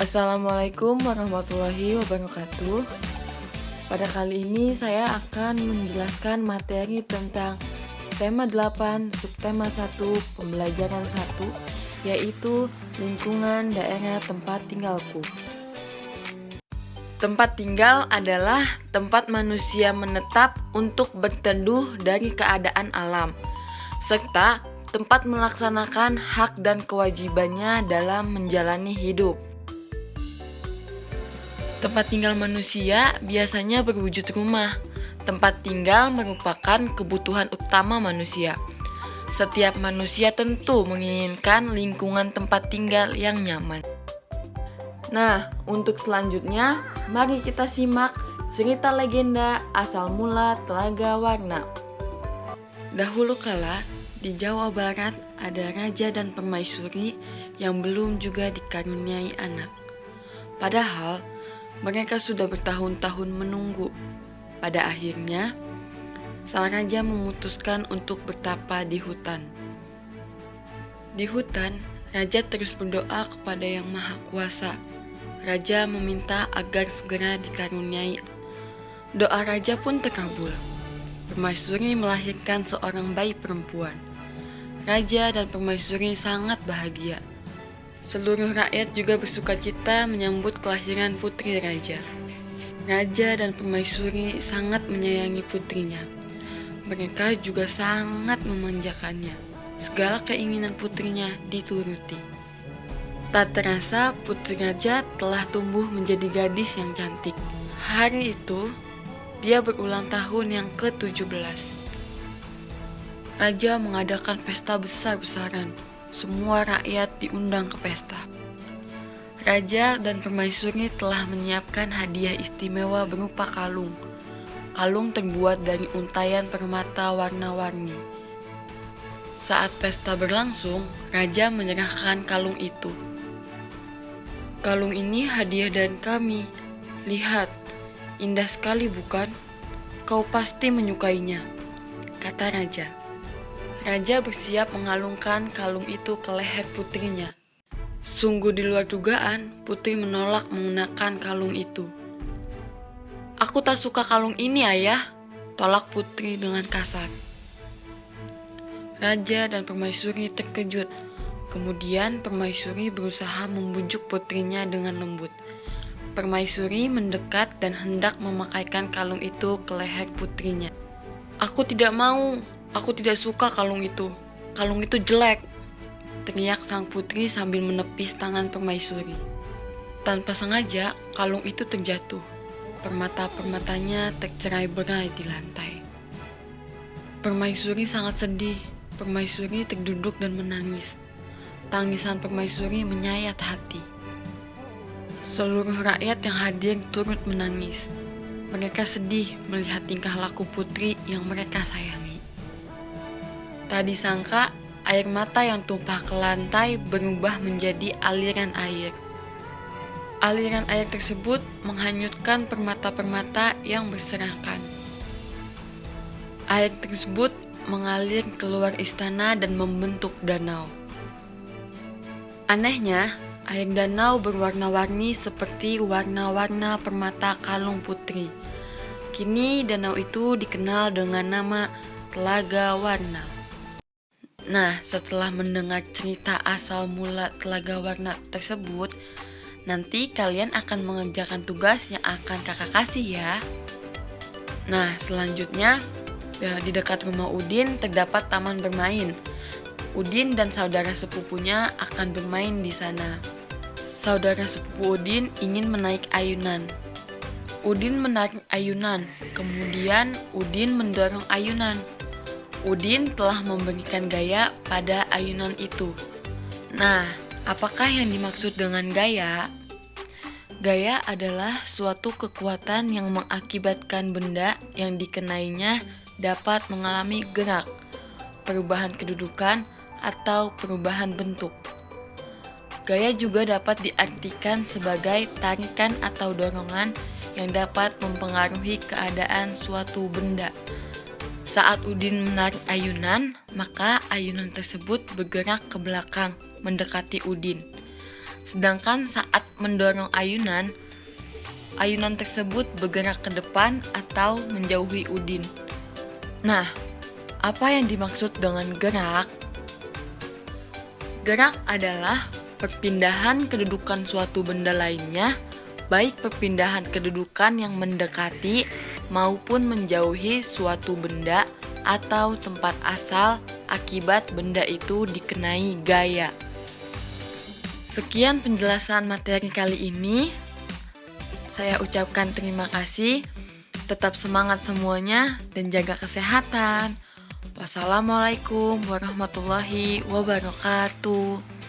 Assalamualaikum warahmatullahi wabarakatuh. Pada kali ini saya akan menjelaskan materi tentang tema 8, subtema 1, pembelajaran 1, yaitu lingkungan daerah tempat tinggalku. Tempat tinggal adalah tempat manusia menetap untuk berteduh dari keadaan alam, serta tempat melaksanakan hak dan kewajibannya dalam menjalani hidup. Tempat tinggal manusia biasanya berwujud rumah. Tempat tinggal merupakan kebutuhan utama manusia. Setiap manusia tentu menginginkan lingkungan tempat tinggal yang nyaman. Nah, untuk selanjutnya, mari kita simak cerita legenda asal mula Telaga Warna. Dahulu kala, di Jawa Barat ada raja dan permaisuri yang belum juga dikaruniai anak. Padahal, mereka sudah bertahun-tahun menunggu. Pada akhirnya, sang raja memutuskan untuk bertapa di hutan. Di hutan, raja terus berdoa kepada Yang Maha Kuasa. Raja meminta agar segera dikaruniai. Doa raja pun terkabul. Permaisuri melahirkan seorang bayi perempuan. Raja dan permaisuri sangat bahagia. Seluruh rakyat juga bersukacita menyambut kelahiran putri raja. Raja dan permaisuri sangat menyayangi putrinya. Mereka juga sangat memanjakannya. Segala keinginan putrinya dituruti. Tak terasa putri raja telah tumbuh menjadi gadis yang cantik. Hari itu, dia berulang tahun yang ke-17. Raja mengadakan pesta besar-besaran. Semua rakyat diundang ke pesta. Raja dan permaisuri telah menyiapkan hadiah istimewa berupa kalung. Kalung terbuat dari untayan permata warna-warni. Saat pesta berlangsung, raja menyerahkan kalung itu. "Kalung ini hadiah dari kami. Lihat, indah sekali bukan? Kau pasti menyukainya," kata raja. Raja bersiap mengalungkan kalung itu ke leher putrinya. Sungguh di luar dugaan, putri menolak mengenakan kalung itu. "Aku tak suka kalung ini, ayah," tolak putri dengan kasar. Raja dan permaisuri terkejut. Kemudian permaisuri berusaha membujuk putrinya dengan lembut. Permaisuri mendekat dan hendak memakaikan kalung itu ke leher putrinya. "Aku tidak mau. Aku tidak suka kalung itu. Kalung itu jelek," teriak sang putri sambil menepis tangan permaisuri. Tanpa sengaja, kalung itu terjatuh. Permata-permatanya tercerai-berai di lantai. Permaisuri sangat sedih. Permaisuri terduduk dan menangis. Tangisan permaisuri menyayat hati. Seluruh rakyat yang hadir turut menangis. Mereka sedih melihat tingkah laku putri yang mereka sayangi. Tak disangka, air mata yang tumpah ke lantai berubah menjadi aliran air. Aliran air tersebut menghanyutkan permata-permata yang berserakan. Air tersebut mengalir keluar istana dan membentuk danau. Anehnya, air danau berwarna-warni seperti warna-warna permata kalung putri. Kini danau itu dikenal dengan nama Telaga Warna. Nah, setelah mendengar cerita asal mula Telaga Warna tersebut, nanti kalian akan mengerjakan tugas yang akan kakak kasih ya. Nah, selanjutnya di dekat rumah Udin terdapat taman bermain. Udin dan saudara sepupunya akan bermain di sana. Saudara sepupu Udin ingin menaik ayunan. Udin menarik ayunan, kemudian Udin mendorong ayunan. Udin telah memberikan gaya pada ayunan itu. Nah, apakah yang dimaksud dengan gaya? Gaya adalah suatu kekuatan yang mengakibatkan benda yang dikenainya dapat mengalami gerak, perubahan kedudukan, atau perubahan bentuk. Gaya juga dapat diartikan sebagai tarikan atau dorongan yang dapat mempengaruhi keadaan suatu benda. Saat Udin menarik ayunan, maka ayunan tersebut bergerak ke belakang mendekati Udin. Sedangkan saat mendorong ayunan, ayunan tersebut bergerak ke depan atau menjauhi udin. Nah, apa yang dimaksud dengan gerak? Gerak adalah perpindahan kedudukan suatu benda lainnya, baik perpindahan kedudukan yang mendekati maupun menjauhi suatu benda atau tempat asal akibat benda itu dikenai gaya. Sekian penjelasan materi kali ini. Saya ucapkan terima kasih. Tetap semangat semuanya dan jaga kesehatan. Wassalamualaikum warahmatullahi wabarakatuh.